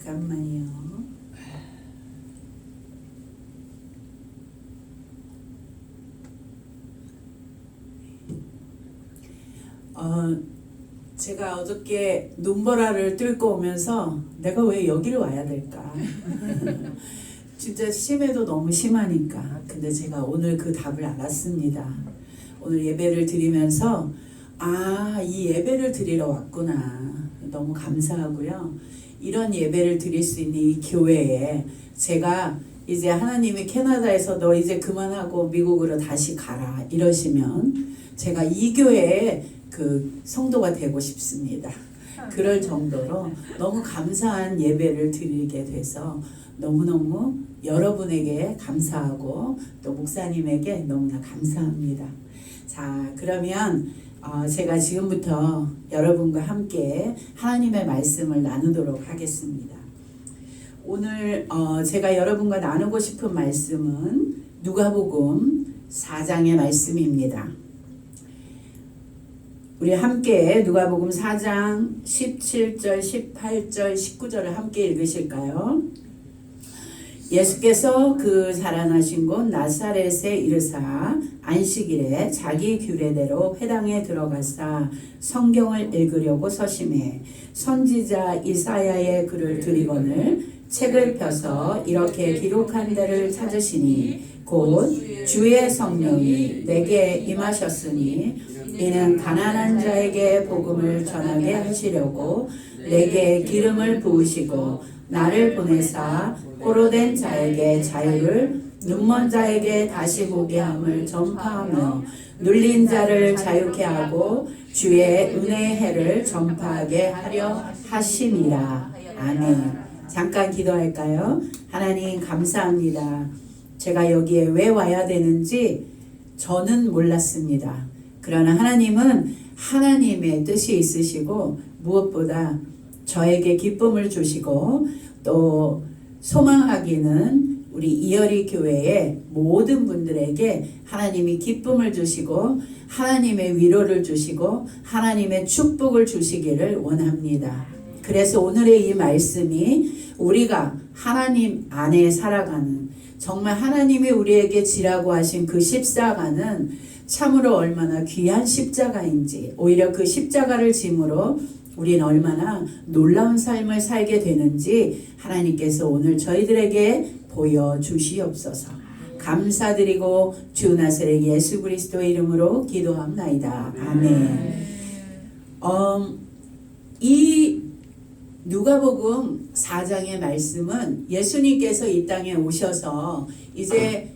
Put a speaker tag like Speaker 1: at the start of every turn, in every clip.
Speaker 1: 잠깐만요. 제가 어저께 눈보라를 뚫고 오면서 내가 왜 여기를 와야 될까? 진짜 심해도 너무 심하니까. 근데 제가 오늘 그 답을 알았습니다. 오늘 예배를 드리면서 이 예배를 드리러 왔구나. 너무 감사하고요. 이런 예배를 드릴 수 있는 이 교회에 제가 이제 하나님이 캐나다에서 너 이제 그만하고 미국으로 다시 가라 이러시면 제가 이 교회에 그 성도가 되고 싶습니다. 그럴 정도로 너무 감사한 예배를 드리게 돼서 너무너무 여러분에게 감사하고 또 목사님에게 너무나 감사합니다. 자, 그러면 제가 지금부터 여러분과 함께 하나님의 말씀을 나누도록 하겠습니다. 오늘 제가 여러분과 나누고 싶은 말씀은 누가복음 4장의 말씀입니다. 우리 함께 누가복음 4장 17절, 18절, 19절을 함께 읽으실까요? 예수께서 그 자라나신 곳 나사렛에 이르사 안식일에 자기 규례대로 회당에 들어가사 성경을 읽으려고 서심해 선지자 이사야의 글을 들이거늘 책을 펴서 이렇게 기록한 데를 찾으시니 곧 주의 성령이 내게 임하셨으니 이는 가난한 자에게 복음을 전하게 하시려고 내게 기름을 부으시고 나를 보내사 포로된 자에게 자유를 눈먼 자에게 다시 보게 함을 전파하며 눌린 자를 자유케 하고 주의 은혜의 해를 전파하게 하려 하심이라. 아멘. 잠깐 기도할까요? 하나님 감사합니다. 제가 여기에 왜 와야 되는지 저는 몰랐습니다. 그러나 하나님은 하나님의 뜻이 있으시고 무엇보다 저에게 기쁨을 주시고 또 소망하기는 우리 이어리 교회의 모든 분들에게 하나님이 기쁨을 주시고 하나님의 위로를 주시고 하나님의 축복을 주시기를 원합니다. 그래서 오늘의 이 말씀이 우리가 하나님 안에 살아가는 정말 하나님이 우리에게 지라고 하신 그 십자가는 참으로 얼마나 귀한 십자가인지 오히려 그 십자가를 짐으로 우리는 얼마나 놀라운 삶을 살게 되는지 하나님께서 오늘 저희들에게 보여주시옵소서. 감사드리고 주 나사렛 예수 그리스도의 이름으로 기도합나이다. 아멘. 이 누가복음 4장의 말씀은 예수님께서 이 땅에 오셔서 이제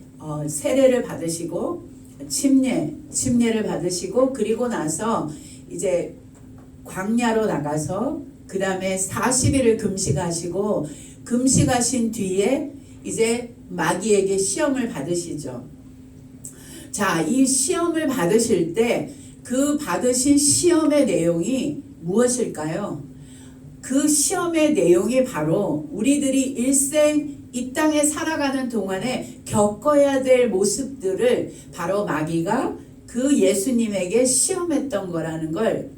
Speaker 1: 세례를 받으시고 침례를 받으시고 그리고 나서 이제 광야로 나가서 그 다음에 40일을 금식하시고 금식하신 뒤에 이제 마귀에게 시험을 받으시죠. 자, 이 시험을 받으실 때 그 받으신 시험의 내용이 무엇일까요? 그 시험의 내용이 바로 우리들이 일생 이 땅에 살아가는 동안에 겪어야 될 모습들을 바로 마귀가 그 예수님에게 시험했던 거라는 걸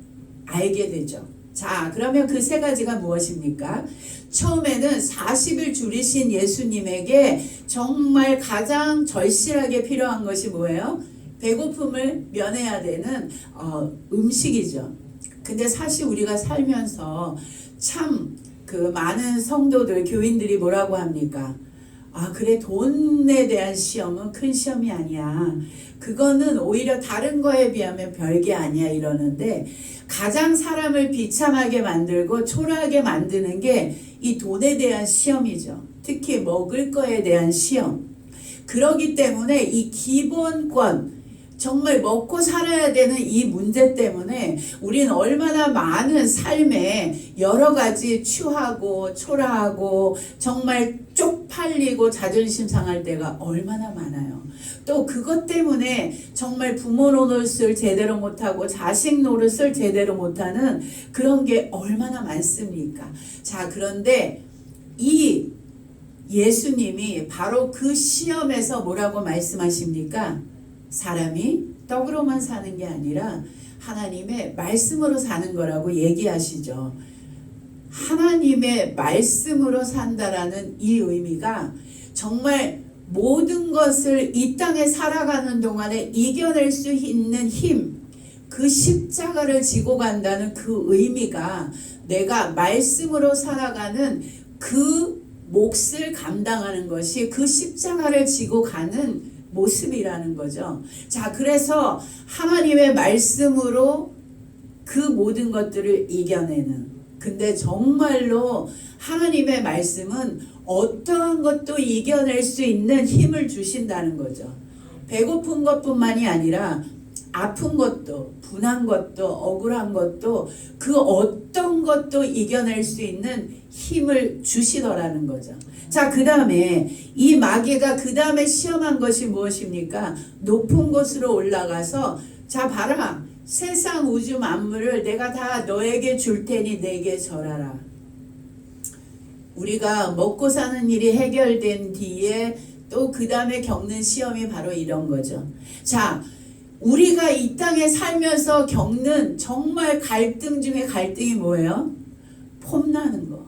Speaker 1: 알게 되죠. 자, 그러면 그 세 가지가 무엇입니까? 처음에는 40일 줄이신 예수님에게 정말 가장 절실하게 필요한 것이 뭐예요? 배고픔을 면해야 되는 음식이죠. 근데 사실 우리가 살면서 참 그 많은 성도들, 교인들이 뭐라고 합니까? 그래, 돈에 대한 시험은 큰 시험이 아니야. 그거는 오히려 다른 거에 비하면 별게 아니야 이러는데 가장 사람을 비참하게 만들고 초라하게 만드는 게 이 돈에 대한 시험이죠. 특히 먹을 거에 대한 시험. 그러기 때문에 이 기본권, 정말 먹고 살아야 되는 이 문제 때문에 우리는 얼마나 많은 삶에 여러 가지 추하고 초라하고 정말 쪽팔리고 자존심 상할 때가 얼마나 많아요. 또 그것 때문에 정말 부모 노릇을 제대로 못하고 자식 노릇을 제대로 못하는 그런 게 얼마나 많습니까? 자, 그런데 이 예수님이 바로 그 시험에서 뭐라고 말씀하십니까? 사람이 떡으로만 사는 게 아니라 하나님의 말씀으로 사는 거라고 얘기하시죠. 하나님의 말씀으로 산다라는 이 의미가 정말 모든 것을 이 땅에 살아가는 동안에 이겨낼 수 있는 힘, 그 십자가를 지고 간다는 그 의미가 내가 말씀으로 살아가는 그 몫을 감당하는 것이 그 십자가를 지고 가는 모습이라는 거죠. 자, 그래서 하나님의 말씀으로 그 모든 것들을 이겨내는, 근데 정말로 하나님의 말씀은 어떠한 것도 이겨낼 수 있는 힘을 주신다는 거죠. 배고픈 것뿐만이 아니라 아픈 것도, 분한 것도, 억울한 것도, 그 어떤 것도 이겨낼 수 있는 힘을 주시더라는 거죠. 자, 그 다음에 이 마귀가 그 다음에 시험한 것이 무엇입니까? 높은 곳으로 올라가서, 자, 봐라, 세상 우주 만물을 내가 다 너에게 줄 테니 내게 절하라. 우리가 먹고 사는 일이 해결된 뒤에 또 그 다음에 겪는 시험이 바로 이런 거죠. 자, 우리가 이 땅에 살면서 겪는 정말 갈등 중에 갈등이 뭐예요? 폼나는 거.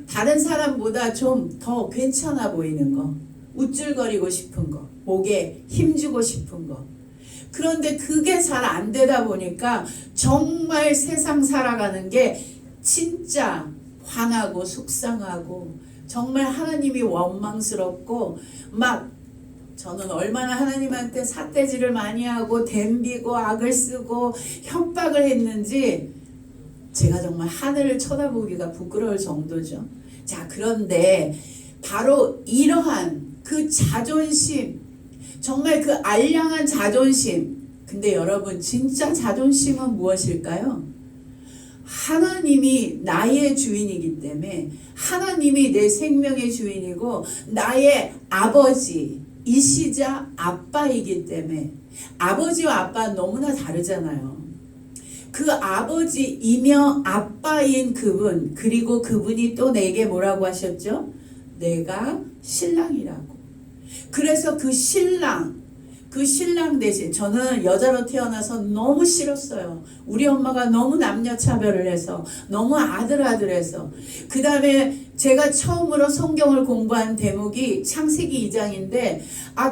Speaker 1: 다른 사람보다 좀 더 괜찮아 보이는 거. 우쭐거리고 싶은 거. 목에 힘주고 싶은 거. 그런데 그게 잘 안 되다 보니까 정말 세상 살아가는 게 진짜 화나고 속상하고 정말 하나님이 원망스럽고, 막 저는 얼마나 하나님한테 삿대질을 많이 하고 덤비고 악을 쓰고 협박을 했는지 제가 정말 하늘을 쳐다보기가 부끄러울 정도죠. 자, 그런데 바로 이러한 그 자존심, 정말 그 알량한 자존심, 근데 여러분 진짜 자존심은 무엇일까요? 하나님이 나의 주인이기 때문에, 하나님이 내 생명의 주인이고 나의 아버지이시자 아빠이기 때문에, 아버지와 아빠는 너무나 다르잖아요. 그 아버지이며 아빠인 그분, 그리고 그분이 또 내게 뭐라고 하셨죠? 내가 신랑이라고. 그래서 그 신랑 대신, 저는 여자로 태어나서 너무 싫었어요. 우리 엄마가 너무 남녀 차별을 해서, 너무 아들해서. 그 다음에 제가 처음으로 성경을 공부한 대목이 창세기 2장인데,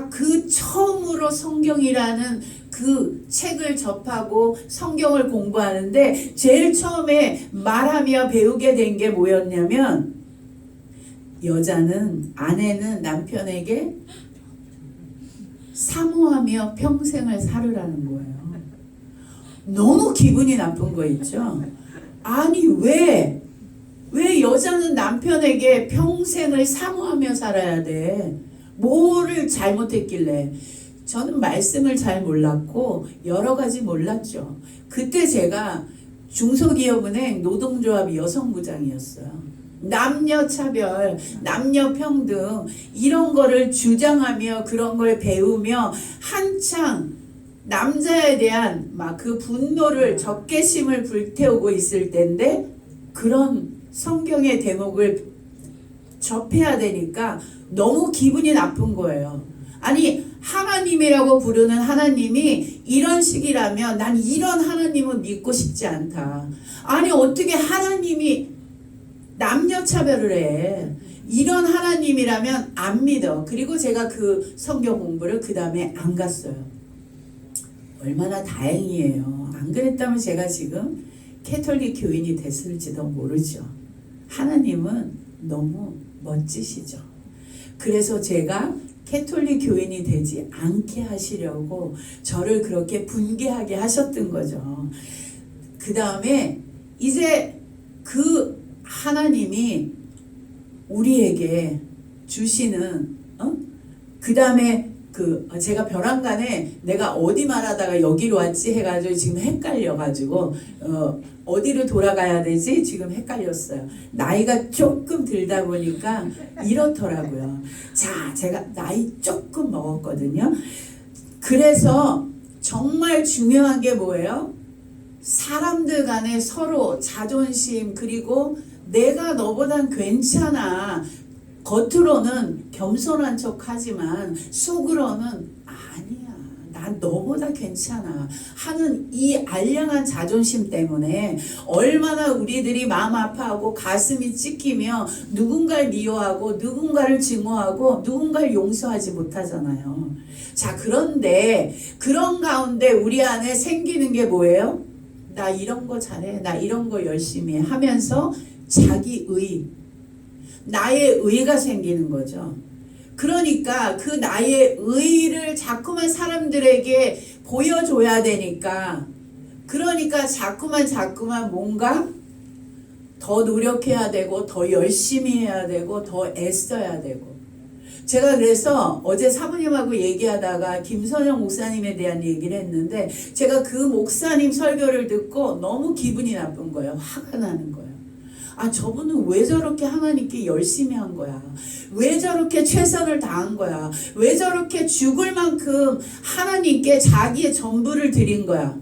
Speaker 1: 그 처음으로 성경이라는 그 책을 접하고 성경을 공부하는데 제일 처음에 말하며 배우게 된 게 뭐였냐면, 아내는 남편에게 사모하며 평생을 살으라는 거예요. 너무 기분이 나쁜 거 있죠? 아니, 왜 여자는 남편에게 평생을 사모하며 살아야 돼? 뭐를 잘못했길래? 저는 말씀을 잘 몰랐고 여러 가지 몰랐죠. 그때 제가 중소기업은행 노동조합 여성부장이었어요. 남녀차별, 남녀평등 이런 거를 주장하며 그런 걸 배우며 한창 남자에 대한 막 그 분노를, 적개심을 불태우고 있을 때인데, 그런 성경의 대목을 접해야 되니까 너무 기분이 나쁜 거예요. 아니, 하나님이라고 부르는 하나님이 이런 식이라면 난 이런 하나님은 믿고 싶지 않다. 아니, 어떻게 하나님이 남녀차별을 해? 이런 하나님이라면 안 믿어. 그리고 제가 그 성경 공부를 그 다음에 안 갔어요. 얼마나 다행이에요. 안 그랬다면 제가 지금 캐톨릭 교인이 됐을지도 모르죠. 하나님은 너무 멋지시죠. 그래서 제가 캐톨릭 교인이 되지 않게 하시려고 저를 그렇게 분개하게 하셨던 거죠. 그 다음에 이제 그 하나님이 우리에게 주시는, 그 다음에 제가 벼랑간에 내가 어디 말하다가 여기로 왔지 해가지고 지금 헷갈려가지고 어디로 돌아가야 되지 지금 헷갈렸어요. 나이가 조금 들다 보니까 이렇더라고요. 자, 제가 나이 조금 먹었거든요. 그래서 정말 중요한 게 뭐예요? 사람들 간에 서로 자존심, 그리고 내가 너보단 괜찮아. 겉으로는 겸손한 척 하지만 속으로는 아니야. 난 너보다 괜찮아 하는 이 알량한 자존심 때문에 얼마나 우리들이 마음 아파하고 가슴이 찢기며 누군가를 미워하고 누군가를 증오하고 누군가를 용서하지 못하잖아요. 자, 그런데 그런 가운데 우리 안에 생기는 게 뭐예요? 나 이런 거 잘해, 나 이런 거 열심히 해 하면서 자기의, 나의 의가 생기는 거죠. 그러니까 그 나의 의를 자꾸만 사람들에게 보여줘야 되니까, 그러니까 자꾸만 뭔가 더 노력해야 되고 더 열심히 해야 되고 더 애써야 되고. 제가 그래서 어제 사모님하고 얘기하다가 김선영 목사님에 대한 얘기를 했는데, 제가 그 목사님 설교를 듣고 너무 기분이 나쁜 거예요. 화가 나는 거예요. 아, 저분은 왜 저렇게 하나님께 열심히 한 거야? 왜 저렇게 최선을 다한 거야? 왜 저렇게 죽을 만큼 하나님께 자기의 전부를 드린 거야?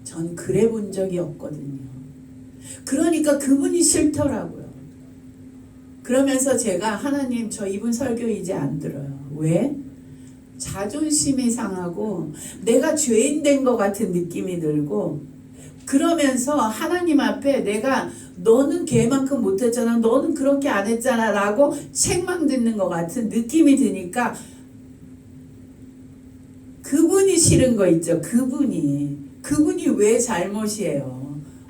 Speaker 1: 전 그래 본 적이 없거든요. 그러니까 그분이 싫더라고요. 그러면서 제가 하나님, 저 이분 설교 이제 안 들어요. 왜? 자존심이 상하고 내가 죄인 된 것 같은 느낌이 들고, 그러면서 하나님 앞에 내가 너는 걔만큼 못했잖아, 너는 그렇게 안 했잖아 라고 책망 듣는 것 같은 느낌이 드니까 그분이 싫은 거 있죠. 그분이 왜 잘못이에요?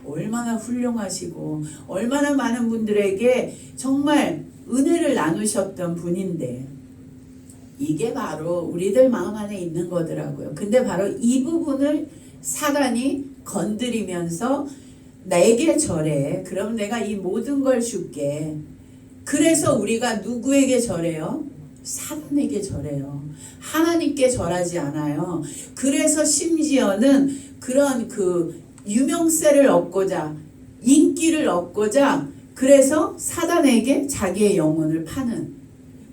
Speaker 1: 얼마나 훌륭하시고 얼마나 많은 분들에게 정말 은혜를 나누셨던 분인데, 이게 바로 우리들 마음 안에 있는 거더라고요. 근데 바로 이 부분을 사단이 건드리면서 내게 절해. 그럼 내가 이 모든 걸 줄게. 그래서 우리가 누구에게 절해요? 사단에게 절해요. 하나님께 절하지 않아요. 그래서 심지어는 그런 그 유명세를 얻고자, 인기를 얻고자, 그래서 사단에게 자기의 영혼을 파는.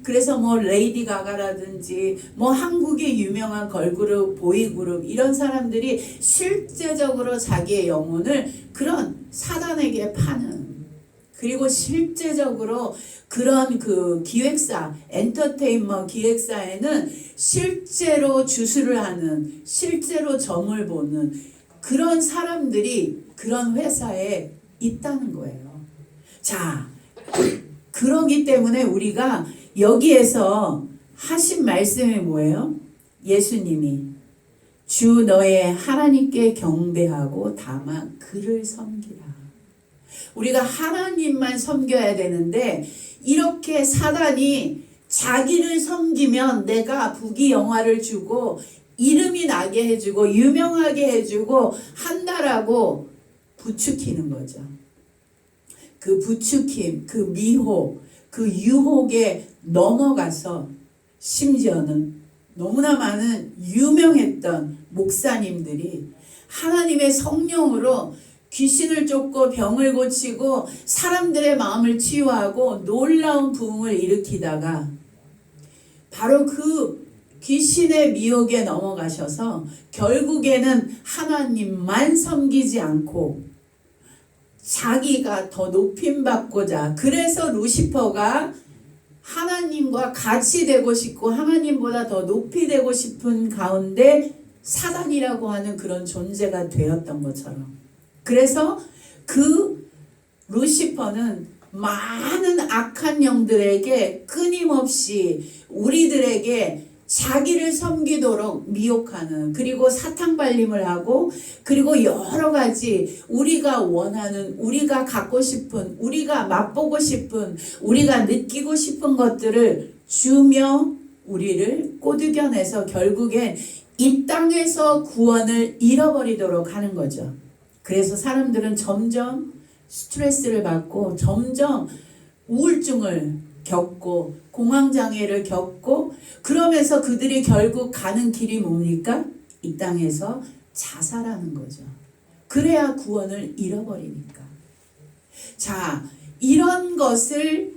Speaker 1: 그래서 뭐 레이디 가가라든지 뭐 한국의 유명한 걸그룹, 보이그룹 이런 사람들이 실제적으로 자기의 영혼을 그런 사단에게 파는, 그리고 실제적으로 그런 그 기획사, 엔터테인먼트 기획사에는 실제로 주수를 하는, 실제로 점을 보는 그런 사람들이 그런 회사에 있다는 거예요. 자, 그러기 때문에 우리가 여기에서 하신 말씀이 뭐예요? 예수님이 주 너의 하나님께 경배하고 다만 그를 섬기라. 우리가 하나님만 섬겨야 되는데, 이렇게 사단이 자기를 섬기면 내가 부귀영화를 주고 이름이 나게 해주고 유명하게 해주고 한다라고 부추기는 거죠. 그 부추김, 그 미혹, 그 유혹에 넘어가서 심지어는 너무나 많은 유명했던 목사님들이 하나님의 성령으로 귀신을 쫓고 병을 고치고 사람들의 마음을 치유하고 놀라운 부흥을 일으키다가 바로 그 귀신의 미혹에 넘어가셔서 결국에는 하나님만 섬기지 않고 자기가 더 높임받고자, 그래서 루시퍼가 하나님과 같이 되고 싶고 하나님보다 더 높이 되고 싶은 가운데 사단이라고 하는 그런 존재가 되었던 것처럼, 그래서 그 루시퍼는 많은 악한 영들에게 끊임없이 우리들에게 자기를 섬기도록 미혹하는, 그리고 사탕발림을 하고, 그리고 여러 가지 우리가 원하는, 우리가 갖고 싶은, 우리가 맛보고 싶은, 우리가 느끼고 싶은 것들을 주며 우리를 꼬드겨내서 결국엔 이 땅에서 구원을 잃어버리도록 하는 거죠. 그래서 사람들은 점점 스트레스를 받고 점점 우울증을 겪고 공황장애를 겪고, 그러면서 그들이 결국 가는 길이 뭡니까? 이 땅에서 자살하는 거죠. 그래야 구원을 잃어버리니까. 자, 이런 것을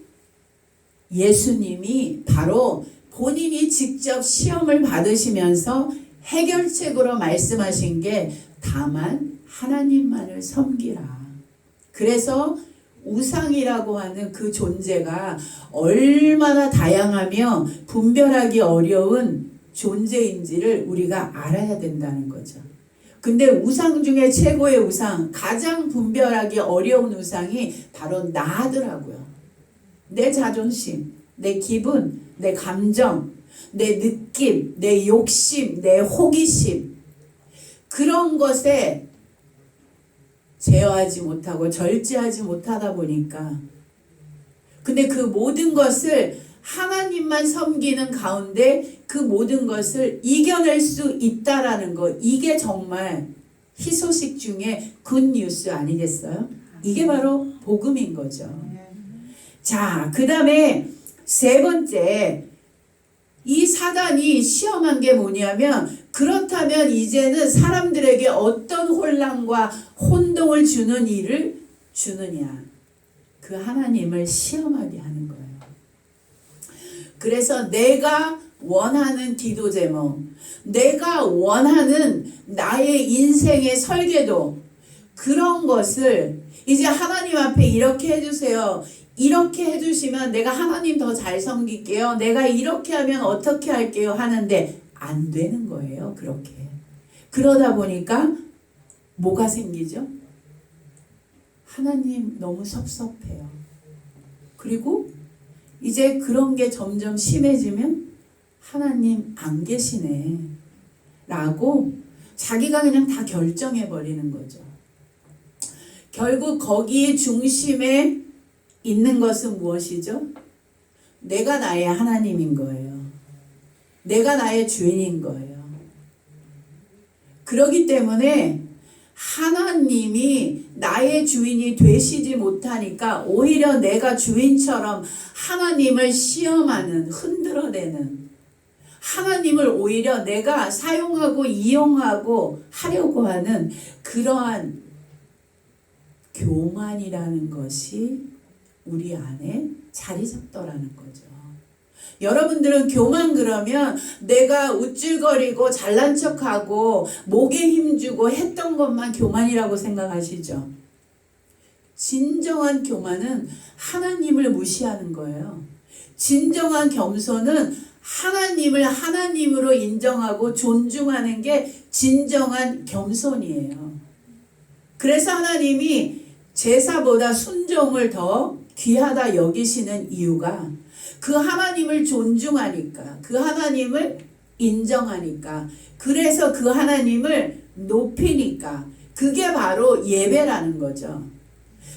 Speaker 1: 예수님이 바로 본인이 직접 시험을 받으시면서 해결책으로 말씀하신 게 다만 하나님만을 섬기라. 그래서 우상이라고 하는 그 존재가 얼마나 다양하며 분별하기 어려운 존재인지를 우리가 알아야 된다는 거죠. 근데 우상 중에 최고의 우상, 가장 분별하기 어려운 우상이 바로 나더라고요. 내 자존심, 내 기분, 내 감정, 내 느낌, 내 욕심, 내 호기심, 그런 것에 제어하지 못하고 절제하지 못하다 보니까, 근데 그 모든 것을 하나님만 섬기는 가운데 그 모든 것을 이겨낼 수 있다라는 거, 이게 정말 희소식 중에 굿뉴스 아니겠어요? 이게 바로 복음인 거죠. 자, 그 다음에 세 번째, 이 사단이 시험한 게 뭐냐면, 그렇다면 이제는 사람들에게 어떤 혼란과 혼동을 주는 일을 주느냐, 그 하나님을 시험하게 하는 거예요. 그래서 내가 원하는 기도 제목, 내가 원하는 나의 인생의 설계도, 그런 것을 이제 하나님 앞에 이렇게 해주세요. 이렇게 해주시면 내가 하나님 더 잘 섬길게요. 내가 이렇게 하면 어떻게 할게요 하는데 안 되는 거예요. 그렇게. 그러다 보니까 뭐가 생기죠? 하나님 너무 섭섭해요. 그리고 이제 그런 게 점점 심해지면 하나님 안 계시네 라고 자기가 그냥 다 결정해 버리는 거죠. 결국 거기에 중심에 있는 것은 무엇이죠? 내가 나의 하나님인 거예요. 내가 나의 주인인 거예요. 그렇기 때문에 하나님이 나의 주인이 되시지 못하니까 오히려 내가 주인처럼 하나님을 시험하는, 흔들어대는, 하나님을 오히려 내가 사용하고 이용하고 하려고 하는 그러한 교만이라는 것이 우리 안에 자리 잡더라는 거죠. 여러분들은 교만 그러면 내가 우쭐거리고 잘난 척하고 목에 힘주고 했던 것만 교만이라고 생각하시죠? 진정한 교만은 하나님을 무시하는 거예요. 진정한 겸손은 하나님을 하나님으로 인정하고 존중하는 게 진정한 겸손이에요. 그래서 하나님이 제사보다 순종을 더 귀하다 여기시는 이유가 그 하나님을 존중하니까, 그 하나님을 인정하니까, 그래서 그 하나님을 높이니까, 그게 바로 예배라는 거죠.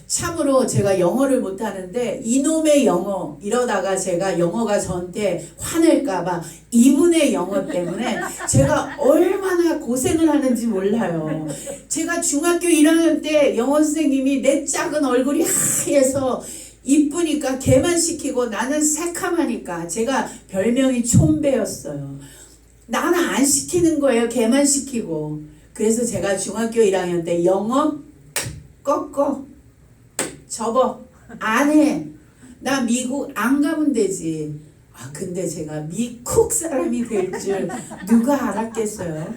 Speaker 1: 참으로 제가 영어를 못하는데 이놈의 영어 이러다가 제가 영어가 저한테 화낼까봐 이분의 영어 때문에 제가 얼마나 고생을 하는지 몰라요. 제가 중학교 1학년 때 영어 선생님이 내 작은 얼굴이 하얘서 이쁘니까 걔만 시키고 나는 새카마니까 제가 별명이 촌배였어요. 나는 안 시키는 거예요. 걔만 시키고. 그래서 제가 중학교 1학년 때 영어 꺾어 접어 안 해. 나 미국 안 가면 되지. 아 근데 제가 미국 사람이 될 줄 누가 알았겠어요.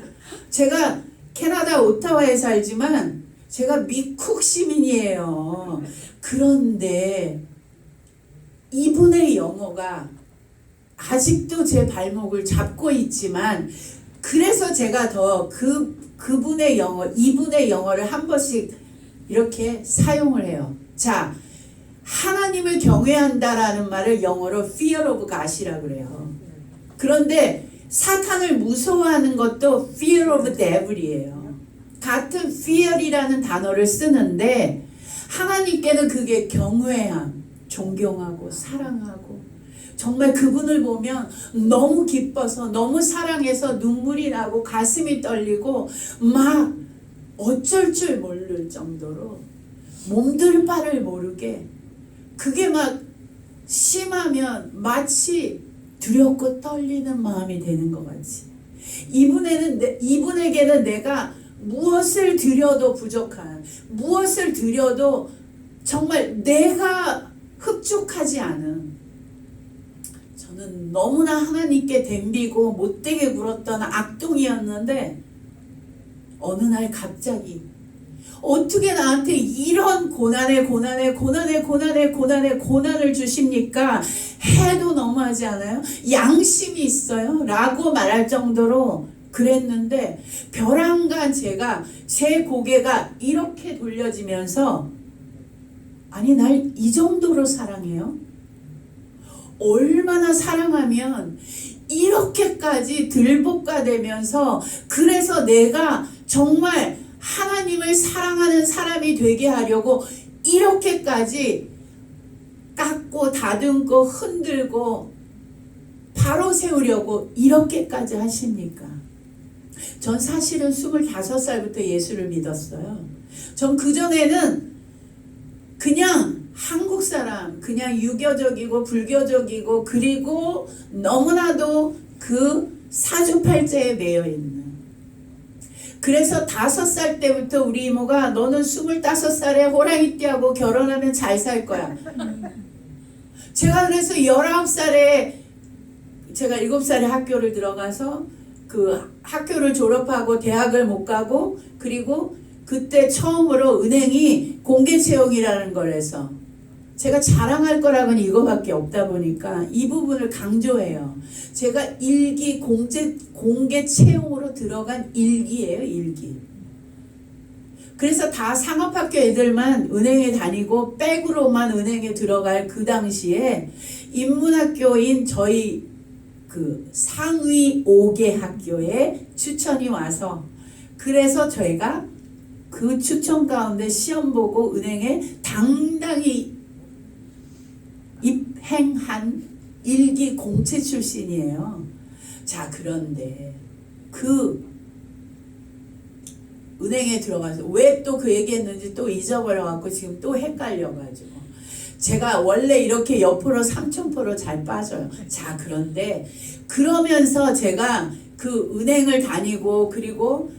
Speaker 1: 제가 캐나다 오타와에 살지만 제가 미국 시민이에요. 그런데 이분의 영어가 아직도 제 발목을 잡고 있지만, 그래서 제가 더 그분의 영어, 이분의 영어를 한 번씩 이렇게 사용을 해요. 자, 하나님을 경외한다라는 말을 영어로 fear of God이라고 그래요. 그런데 사탄을 무서워하는 것도 fear of devil이에요. 같은 fear이라는 단어를 쓰는데 하나님께는 그게 경외함, 존경하고 사랑하고 정말 그분을 보면 너무 기뻐서 너무 사랑해서 눈물이 나고 가슴이 떨리고 막 어쩔 줄 모를 정도로 몸둘 바를 모르게, 그게 막 심하면 마치 두렵고 떨리는 마음이 되는 것 같이, 이분에게는 내가 무엇을 드려도 부족한, 무엇을 드려도 정말 내가 흡족하지 않은, 저는 너무나 하나님께 덤비고 못되게 굴었던 악동이었는데 어느 날 갑자기 어떻게 나한테 이런 고난을 주십니까? 해도 너무하지 않아요? 양심이 있어요? 라고 말할 정도로 그랬는데 벼랑간 제가 제 고개가 이렇게 돌려지면서 아니 날 이 정도로 사랑해요? 얼마나 사랑하면 이렇게까지 들볶아대면서 그래서 내가 정말 하나님을 사랑하는 사람이 되게 하려고 이렇게까지 깎고 다듬고 흔들고 바로 세우려고 이렇게까지 하십니까? 전 사실은 25살부터 예수를 믿었어요. 전 그전에는 그냥 한국 사람, 그냥 유교적이고 불교적이고 그리고 너무나도 그 사주팔자에 매여 있는. 그래서 5살 때부터 우리 이모가 너는 25살에 호랑이띠하고 결혼하면 잘 살 거야. 제가 그래서 19살에 제가 7살에 학교를 들어가서 그 학교를 졸업하고 대학을 못 가고 그리고 그때 처음으로 은행이 공개 채용이라는 걸 해서 제가 자랑할 거라고는 이거밖에 없다 보니까 이 부분을 강조해요. 제가 일기 공개 채용으로 들어간 일기예요, 일기. 그래서 다 상업학교 애들만 은행에 다니고 백으로만 은행에 들어갈 그 당시에 인문학교인 저희 그 상위 5개 학교에 추천이 와서 그래서 저희가 그 추천 가운데 시험 보고 은행에 당당히 입행한 일기 공채 출신이에요. 자, 그런데 그 은행에 들어가서 왜 또 그 얘기했는지 또 잊어버려갖고 지금 또 헷갈려가지고 제가 원래 이렇게 옆으로 삼천포로 잘 빠져요. 자, 그런데 그러면서 제가 그 은행을 다니고 그리고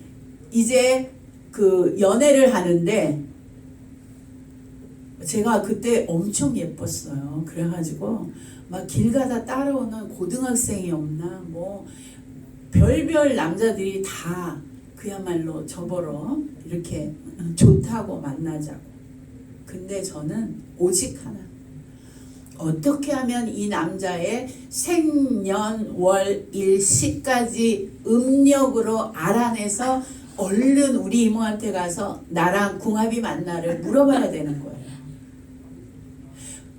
Speaker 1: 이제 그 연애를 하는데 제가 그때 엄청 예뻤어요. 그래가지고 막 길 가다 따라오는 고등학생이 없나 뭐 별별 남자들이 다 그야말로 저보러 이렇게 좋다고 만나자고. 근데 저는 오직 하나. 어떻게 하면 이 남자의 생년월일시까지 음력으로 알아내서 얼른 우리 이모한테 가서 나랑 궁합이 맞나를 물어봐야 되는 거예요.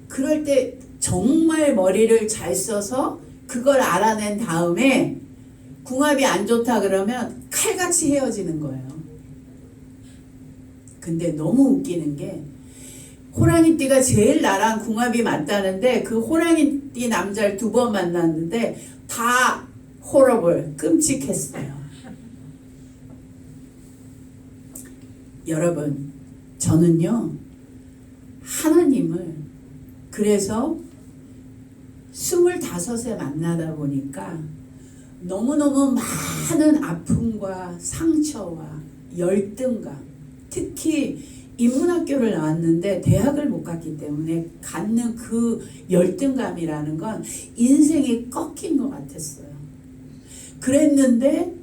Speaker 1: 그럴 때 정말 머리를 잘 써서 그걸 알아낸 다음에 궁합이 안 좋다 그러면 칼같이 헤어지는 거예요. 근데 너무 웃기는 게 호랑이띠가 제일 나랑 궁합이 맞다는데 그 호랑이띠 남자를 2번 만났는데 다 호러블 끔찍했어요. 여러분, 저는요 하나님을 그래서 25에 만나다 보니까 너무너무 많은 아픔과 상처와 열등감, 특히 인문학교를 나왔는데 대학을 못 갔기 때문에 갖는 그 열등감이라는 건 인생이 꺾인 것 같았어요. 그랬는데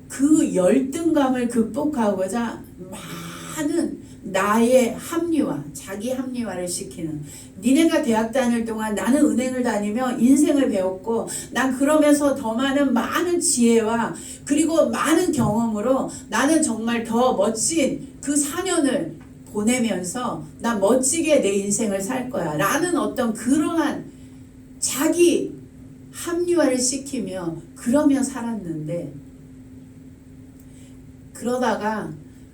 Speaker 1: 그 열등감을 극복하고자 많은 나의 합리화, 자기 합리화를 시키는. 니네가 대학 다닐 동안 나는 은행을 다니며 인생을 배웠고 난 그러면서 더 많은 지혜와 그리고 많은 경험으로 나는 정말 더 멋진 그 4년을 보내면서 난 멋지게 내 인생을 살 거야 라는 어떤 그러한 자기 합리화를 시키며 그러며 살았는데 그러다가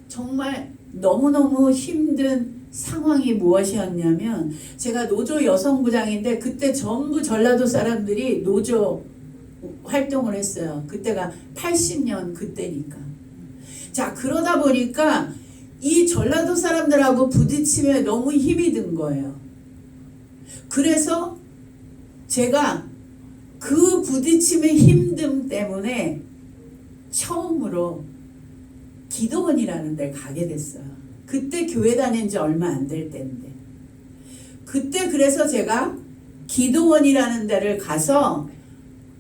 Speaker 1: 정말 너무너무 힘든 상황이 무엇이었냐면 제가 노조 여성부장인데 그때 전부 전라도 사람들이 노조 활동을 했어요. 그때가 80년 그때니까. 자, 그러다 보니까 이 전라도 사람들하고 부딪히면 너무 힘이 든 거예요. 그래서 제가 그 부딪힘의 힘듦 때문에 처음으로 기도원이라는 데를 가게 됐어요. 그때 교회 다닌 지 얼마 안 될 때인데 그때 그래서 제가 기도원이라는 데를 가서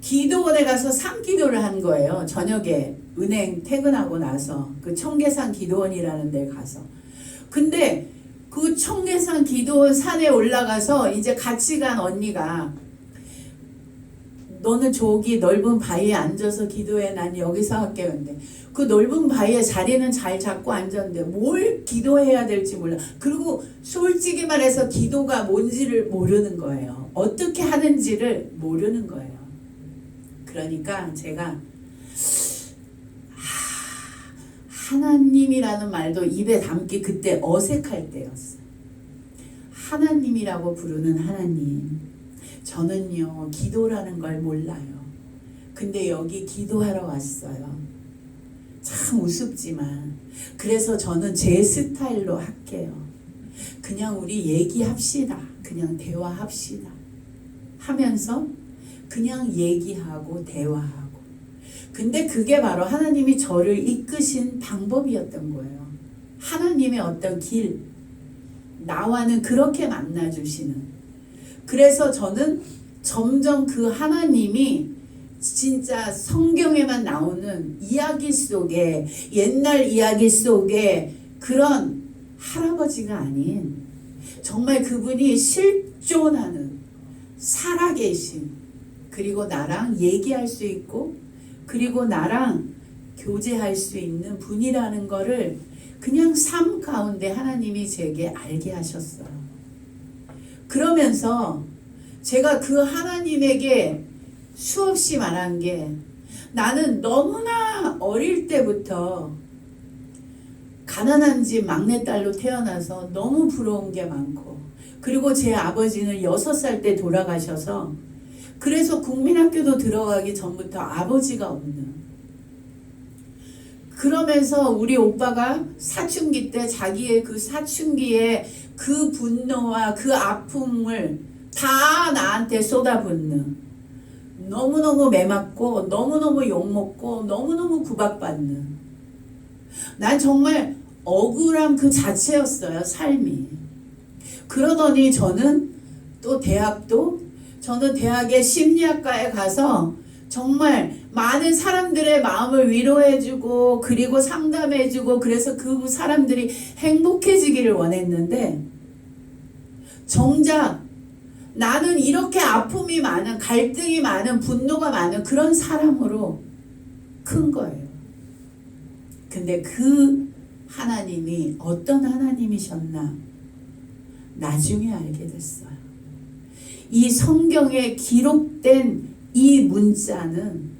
Speaker 1: 기도원에 가서 상기도를 한 거예요. 저녁에 은행 퇴근하고 나서 그 청계산 기도원이라는 데 가서. 근데 그 청계산 기도원 산에 올라가서 이제 같이 간 언니가 너는 저기 넓은 바위에 앉아서 기도해. 난 여기서 할게. 근데 그 넓은 바위에 자리는 잘 잡고 앉았는데 뭘 기도해야 될지 몰라. 그리고 솔직히 말해서 기도가 뭔지를 모르는 거예요. 어떻게 하는지를 모르는 거예요. 그러니까 제가 하나님이라는 말도 입에 담기 그때 어색할 때였어요. 하나님이라고 부르는 하나님. 저는요, 기도라는 걸 몰라요. 근데 여기 기도하러 왔어요. 참 우습지만. 그래서 저는 제 스타일로 할게요. 그냥 우리 얘기합시다. 그냥 대화합시다. 하면서 그냥 얘기하고 대화하고. 근데 그게 바로 하나님이 저를 이끄신 방법이었던 거예요. 하나님의 어떤 길, 나와는 그렇게 만나주시는. 그래서 저는 점점 그 하나님이 진짜 성경에만 나오는 이야기 속에, 옛날 이야기 속에 그런 할아버지가 아닌 정말 그분이 실존하는 살아계신, 그리고 나랑 얘기할 수 있고 그리고 나랑 교제할 수 있는 분이라는 거를 그냥 삶 가운데 하나님이 제게 알게 하셨어요. 그러면서 제가 그 하나님에게 수없이 말한 게, 나는 너무나 어릴 때부터 가난한 집 막내딸로 태어나서 너무 부러운 게 많고, 그리고 제 아버지는 6살 때 돌아가셔서 그래서 국민학교도 들어가기 전부터 아버지가 없는. 그러면서 우리 오빠가 사춘기 때 자기의 그 사춘기에 그 분노와 그 아픔을 다 나한테 쏟아붓는, 너무너무 매맞고 너무너무 욕먹고 너무너무 구박받는, 난 정말 억울함 그 자체였어요, 삶이. 그러더니 저는 대학에 심리학과에 가서 정말 많은 사람들의 마음을 위로해주고 그리고 상담해주고, 그래서 그 사람들이 행복해지기를 원했는데, 정작 나는 이렇게 아픔이 많은, 갈등이 많은, 분노가 많은 그런 사람으로 큰 거예요. 근데 그 하나님이 어떤 하나님이셨나 나중에 알게 됐어요. 이 성경에 기록된 이 문자는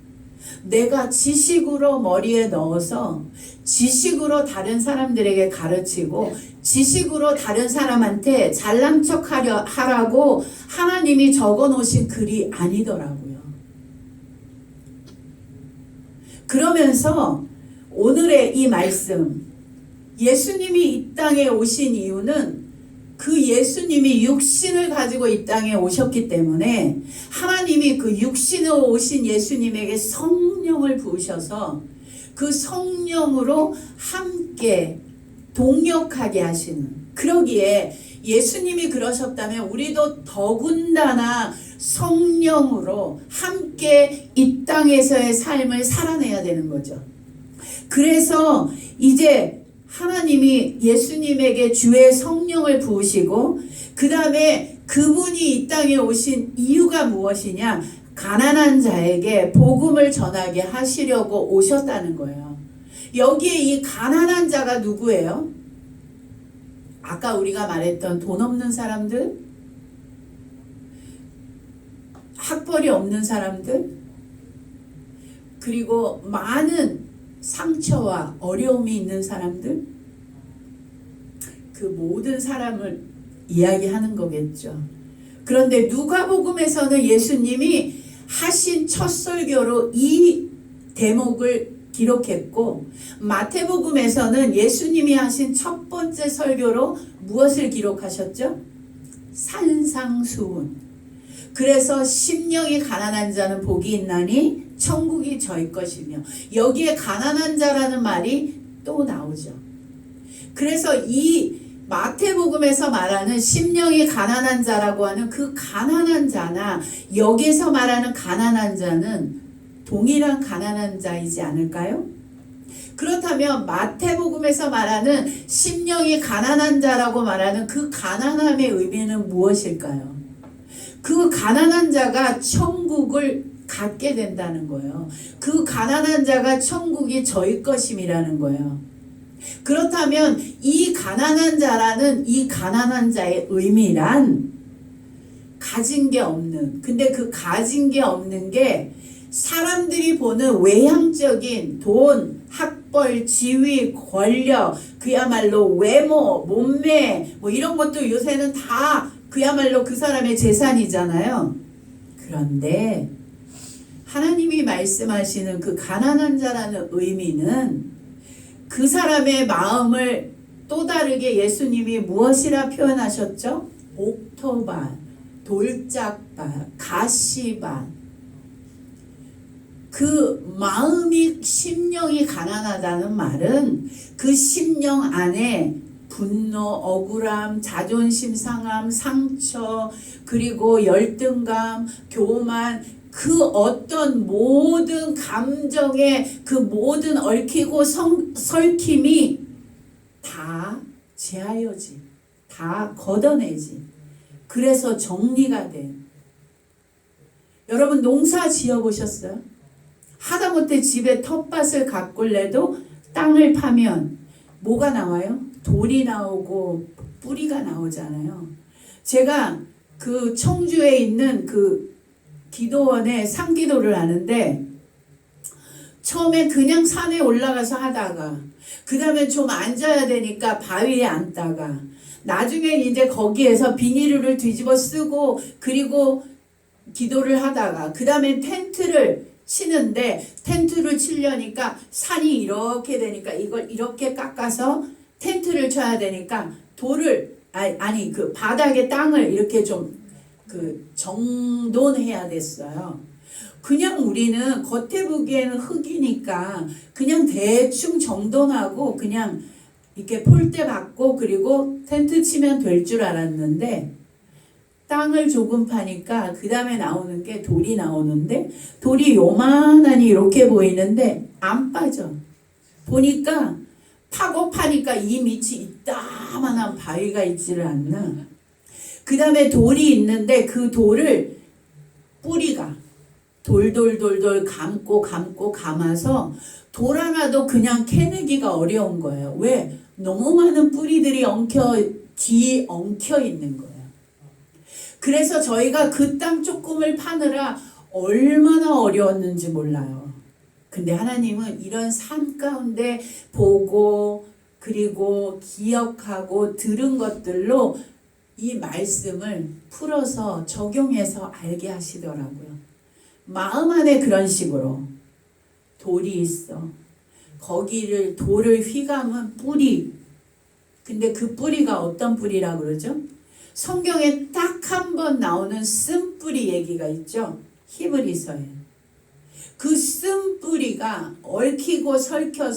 Speaker 1: 내가 지식으로 머리에 넣어서 지식으로 다른 사람들에게 가르치고 지식으로 다른 사람한테 잘난 척 하라고 하나님이 적어 놓으신 글이 아니더라고요. 그러면서 오늘의 이 말씀, 예수님이 이 땅에 오신 이유는 그 예수님이 육신을 가지고 이 땅에 오셨기 때문에 하나님이 그 육신으로 오신 예수님에게 성령을 부으셔서 그 성령으로 함께 동역하게 하시는, 그러기에 예수님이 그러셨다면 우리도 더군다나 성령으로 함께 이 땅에서의 삶을 살아내야 되는 거죠. 그래서 이제 하나님이 예수님에게 주의 성령을 부으시고, 그 다음에 그분이 이 땅에 오신 이유가 무엇이냐, 가난한 자에게 복음을 전하게 하시려고 오셨다는 거예요. 여기에 이 가난한 자가 누구예요? 아까 우리가 말했던 돈 없는 사람들, 학벌이 없는 사람들, 그리고 많은 상처와 어려움이 있는 사람들, 그 모든 사람을 이야기하는 거겠죠. 그런데 누가복음에서는 예수님이 하신 첫 설교로 이 대목을 기록했고, 마태복음에서는 예수님이 하신 첫 번째 설교로 무엇을 기록하셨죠? 산상수훈. 그래서 심령이 가난한 자는 복이 있나니 천국이 저희 것이며, 여기에 가난한 자라는 말이 또 나오죠. 그래서 이 마태복음에서 말하는 심령이 가난한 자라고 하는 그 가난한 자나 여기서 말하는 가난한 자는 동일한 가난한 자이지 않을까요? 그렇다면 마태복음에서 말하는 심령이 가난한 자라고 말하는 그 가난함의 의미는 무엇일까요? 그 가난한 자가 천국을 갖게 된다는 거예요. 그 가난한 자가 천국이 저희 것임이라는 거예요. 그렇다면 이 가난한 자라는 이 가난한 자의 의미란 가진 게 없는, 근데 그 가진 게 없는 게 사람들이 보는 외향적인 돈, 학벌, 지위, 권력, 그야말로 외모, 몸매 뭐 이런 것도 요새는 다 그야말로 그 사람의 재산이잖아요. 그런데 하나님이 말씀하시는 그 가난한 자라는 의미는 그 사람의 마음을 또 다르게 예수님이 무엇이라 표현하셨죠? 옥토반, 돌짝반, 가시반. 그 마음이 심령이 가난하다는 말은 그 심령 안에 분노, 억울함, 자존심 상함, 상처, 그리고 열등감, 교만, 그 어떤 모든 감정의 그 모든 얽히고 설킴이 다 제하여지, 다 걷어내지. 그래서 정리가 돼. 여러분 농사 지어보셨어요? 하다못해 집에 텃밭을 가꿀래도 땅을 파면 뭐가 나와요? 돌이 나오고 뿌리가 나오잖아요. 제가 그 청주에 있는 그 기도원에 상기도를 하는데 처음에 그냥 산에 올라가서 하다가 그 다음에 좀 앉아야 되니까 바위에 앉다가 나중에 이제 거기에서 비닐을 뒤집어 쓰고 그리고 기도를 하다가 그 다음에 텐트를 치는데 텐트를 치려니까 산이 이렇게 되니까 이걸 이렇게 깎아서 텐트를 쳐야 되니까 돌을 아니 그 바닥에 땅을 이렇게 좀 그 정돈해야 됐어요. 그냥 우리는 겉에 보기에는 흙이니까 그냥 대충 정돈하고 그냥 이렇게 폴대 박고 그리고 텐트 치면 될 줄 알았는데 땅을 조금 파니까 그 다음에 나오는 게 돌이 나오는데 돌이 요만하니 이렇게 보이는데 안 빠져. 보니까 파고 파니까 이 밑이 이따만한 바위가 있지를 않나. 그 다음에 돌이 있는데 그 돌을 뿌리가 돌돌돌돌 감고 감아서 돌 하나도 그냥 캐내기가 어려운 거예요. 왜? 너무 많은 뿌리들이 엉켜 있는 거예요. 그래서 저희가 그 땅 조금을 파느라 얼마나 어려웠는지 몰라요. 근데 하나님은 이런 삶 가운데 보고 그리고 기억하고 들은 것들로 이 말씀을 풀어서 적용해서 알게 하시더라고요. 마음 안에 그런 식으로 돌이 있어. 거기를 돌을 휘감은 뿌리. 근데 그 뿌리가 어떤 뿌리라고 그러죠? 성경에 딱 한 번 나오는 쓴뿌리 얘기가 있죠. 히브리서에. 그 쓴뿌리가 얽히고 설켜서